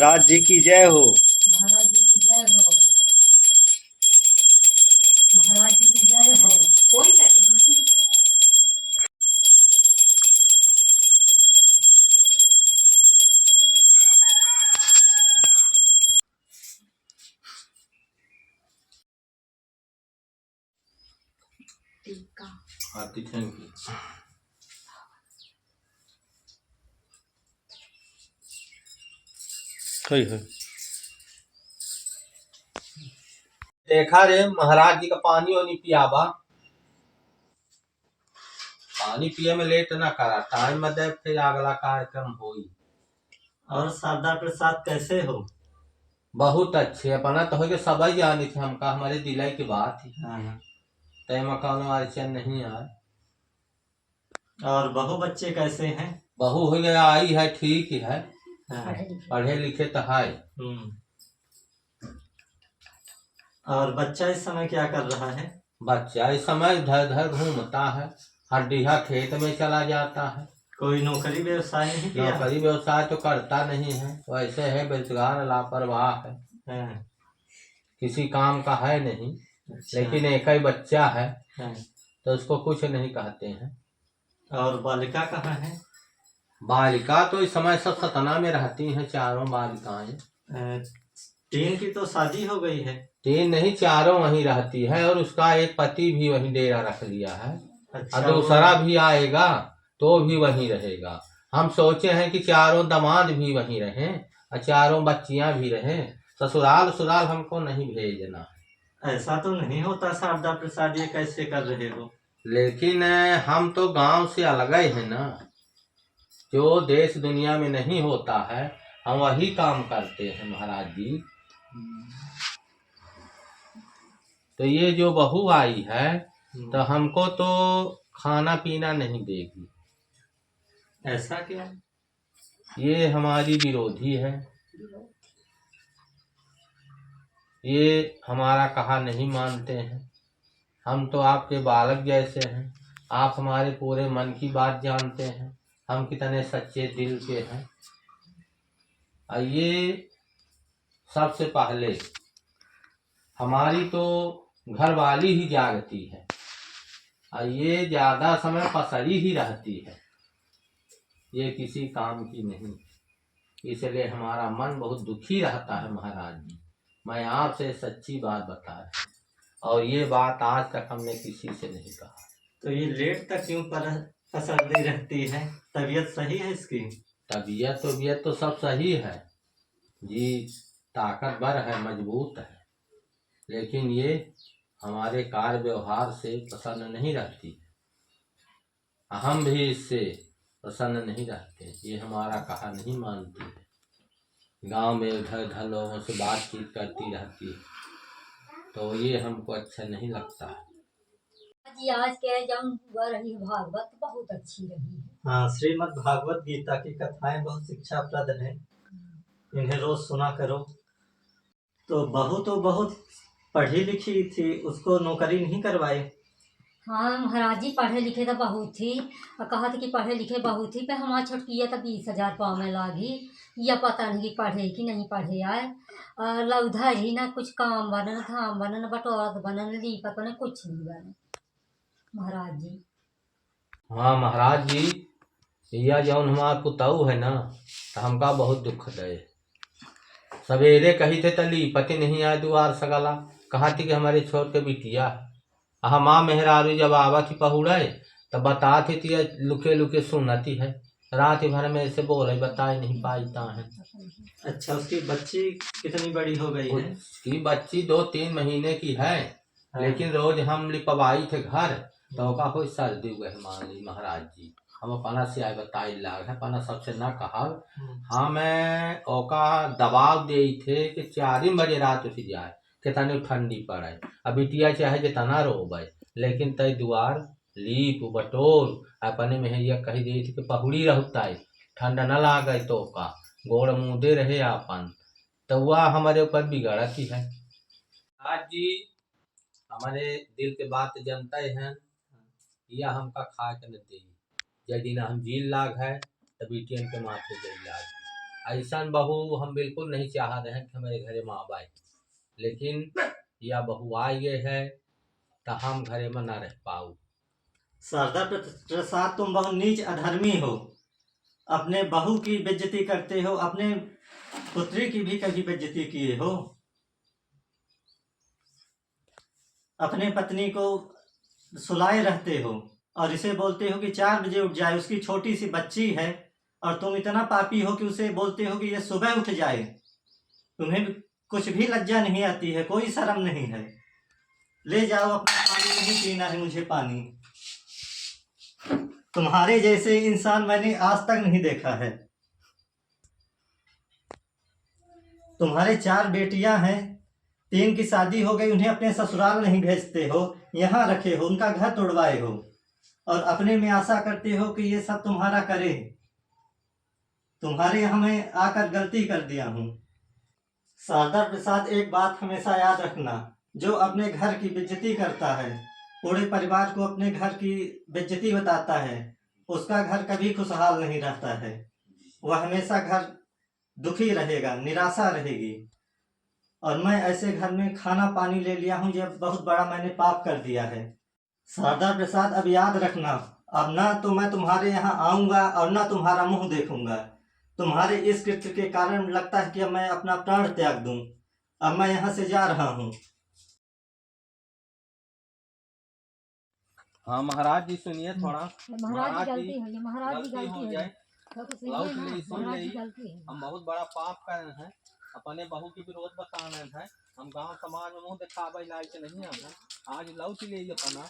महाराज जी की जय हो। महाराज जी की जय हो। महाराज जी की जय हो। कोई नहीं। आरती थैंक यू। कोई है देखा रे महाराज जी का पानी वानी पियाबा। पानी पिए में लेट ना करा, टाइम में दे फिर अगला कार्यक्रम होई। और शारदा प्रसाद कैसे हो? बहुत अच्छे अपना तो हो के सब ही जानी थे, हमका हमारे दिलाई की बात ही हाँ। तय मकान अड़चन नहीं आए। और बहू बच्चे कैसे हैं? बहू हो गया आई है, ठीक ही है, हाँ। पढ़े लिखे तो है। और बच्चा इस समय क्या कर रहा है? बच्चा इस समय इधर उधर घूमता है, हड्डीहा खेत में चला जाता है। कोई नौकरी व्यवसाय नहीं किया? नौकरी व्यवसाय तो करता नहीं है, वैसे है बेरोजगार लापरवाह है। हाँ। किसी काम का है नहीं। अच्छा। लेकिन एक ही बच्चा है। हाँ। तो उसको कुछ नहीं कहते हैं। और बालिका कहाँ है? बालिका तो इस समय सब सतना में रहती हैं, चारों बालिकाएं। 3 की तो शादी हो गई है। 3 नहीं, चारों वहीं रहती है, और उसका एक पति भी वहीं डेरा रख लिया है। अच्छा। और दूसरा भी आएगा तो भी वहीं रहेगा। हम सोचे हैं कि चारों दामाद भी वहीं रहें और चारों बच्चियां भी रहें। ससुराल ससुराल हमको नहीं भेजना। ऐसा तो नहीं होता शारदा प्रसाद, ये कैसे कर रहे हो? लेकिन हम तो गांव से अलग ही है ना। जो देश दुनिया में नहीं होता है हम वही काम करते हैं महाराज जी। तो ये जो बहू आई है तो हमको तो खाना पीना नहीं देगी। ऐसा क्या? ये हमारी विरोधी है, ये हमारा कहा नहीं मानते हैं। हम तो आपके बालक जैसे हैं, आप हमारे पूरे मन की बात जानते हैं, हम कितने सच्चे दिल के हैं। और ये सबसे पहले हमारी तो घरवाली ही जागती है और ये ज्यादा समय पसरी ही रहती है, ये किसी काम की नहीं। इसलिए हमारा मन बहुत दुखी रहता है महाराज जी। मैं आपसे सच्ची बात बता रहा हूँ, और ये बात आज तक हमने किसी से नहीं कहा। तो ये लेट तक क्यों पसरती रहती है? तबीयत सही है इसकी? तबीयत तो सब सही है जी, ताकतवर है, मजबूत है, लेकिन ये हमारे कार्य व्यवहार से प्रसन्न नहीं रहती। हम भी इससे प्रसन्न नहीं रहते, ये हमारा कहा नहीं मानती है। गांव में इधर उधर लोगों से बातचीत करती रहती है, तो ये हमको अच्छा नहीं लगता है। जी आज के जौन हुआ रही भागवत बहुत अच्छी रही है। हाँ, श्रीमद् भागवत गीता की कथाएं बहुत शिक्षाप्रद हैं, इन्हें रोज सुना करो। तो बहुत पढ़ी लिखी थी, उसको नौकरी नहीं करवाए? हाँ महाराज जी पढ़े लिखे तो बहुत थी, और कहा था कि पढ़े लिखे बहुत थी, पे हमारा छोटकिया तो 20,000 पाँव में लागी। या पता नहीं कि पढ़े कि नहीं पढ़े आए। और उधर ही ना कुछ काम बनन, धाम बनन, बटोरत बनन, लीपत बनन, कुछ नहीं बने महाराज जी। हाँ महाराज जी, यह जौन हमारा पुतऊ है ना, तो हमका बहुत दुख दे। सवेरे कही थे तली पति नहीं आए दुआर सगला, कहा थी कि हमारे छोड़ के बिटिया। माँ मेहरारू जब आवा थी पहुड़े तब बता थी लुके लुके सुनती है, रात भर में ऐसे बोले बताए नहीं पाईता है। अच्छा, उसकी बच्ची कितनी बड़ी हो गई है? उसकी बच्ची 2-3 महीने की है। हाँ। लेकिन रोज हम लिपवाई थे घर, तो का कोई सर्दी हुए मान ली महाराज जी। हम अपना से आए बताई लाग है, अपना सबसे ना कहा। हाँ मैं ओका दबाव दे थे कि 4 बजे रात उठ जाए, कितनी ठंडी पड़े, अब बिटिया चाहे जितना रोबे, लेकिन तय दुआर लीप बटोर अपने मेहैया कही दी थी कि पहुड़ी रहता है, ठंडा न लागे तो का गोड़ मुँदे रहे आपन। तो वह हमारे ऊपर बिगड़ती है। आज जी हमारे दिल के बात जनते हैं, या हमका खा के न दे। जय दिन हम झील लाग है तब बिटियन के माथे जई लाग। ऐसा बहू हम बिल्कुल नहीं चाह रहे हैं कि हमारे घरे में आए, लेकिन यह बहू आ गए है तो हम घरे में न रह पाऊ। शारदा प्रसाद, तुम बहुत नीच अधर्मी हो। अपने बहू की बेइज्जती करते हो, अपने पुत्री की भी कभी बेइज्जती किए हो। अपने पत्नी को सुलाए रहते हो और इसे बोलते हो कि 4 बजे उठ जाए, उसकी छोटी सी बच्ची है और तुम इतना पापी हो कि उसे बोलते हो कि ये सुबह उठ जाए। तुम्हें कुछ भी लज्जा नहीं आती है, कोई शर्म नहीं है। ले जाओ अपना पानी, नहीं पीना है मुझे पानी। तुम्हारे जैसे इंसान मैंने आज तक नहीं देखा है। तुम्हारे 4 बेटियां हैं, 3 की शादी हो गई, उन्हें अपने ससुराल नहीं भेजते हो, यहाँ रखे हो, उनका घर तोड़वाए हो और अपने में आशा करते हो कि ये सब तुम्हारा करे। तुम्हारे यहाँ मैं आकर गलती कर दिया हूँ। शारदा प्रसाद, एक बात हमेशा याद रखना, जो अपने घर की बेइज्जती करता है, पूरे परिवार को अपने घर की बेइज्जती बताता है, उसका घर कभी खुशहाल नहीं रहता है। वह हमेशा घर दुखी रहेगा, निराशा रहेगी। और मैं ऐसे घर में खाना पानी ले लिया हूँ, यह बहुत बड़ा मैंने पाप कर दिया है। शारदा प्रसाद, अब याद रखना, अब ना तो मैं तुम्हारे यहाँ आऊँगा और ना तुम्हारा मुंह देखूंगा। तुम्हारे इस कृत्य के कारण लगता है कि अब मैं अपना प्राण त्याग दूं। अब मैं यहाँ से जा रहा हूँ। हाँ महाराज जी सुनिए थोड़ा। महाराज जी गलती है, महाराज जी गलती हो गलती जाए है। तो सुनिए लौट ना, ली, सुन महाराज ली। जी गलती है। हम बहुत बड़ा पाप कर रहे हैं, अपने बहू की विरोध बता रहे हैं। हम गांव समाज में मुंह दिखावे लायक नहीं है। आज लौट ले अपना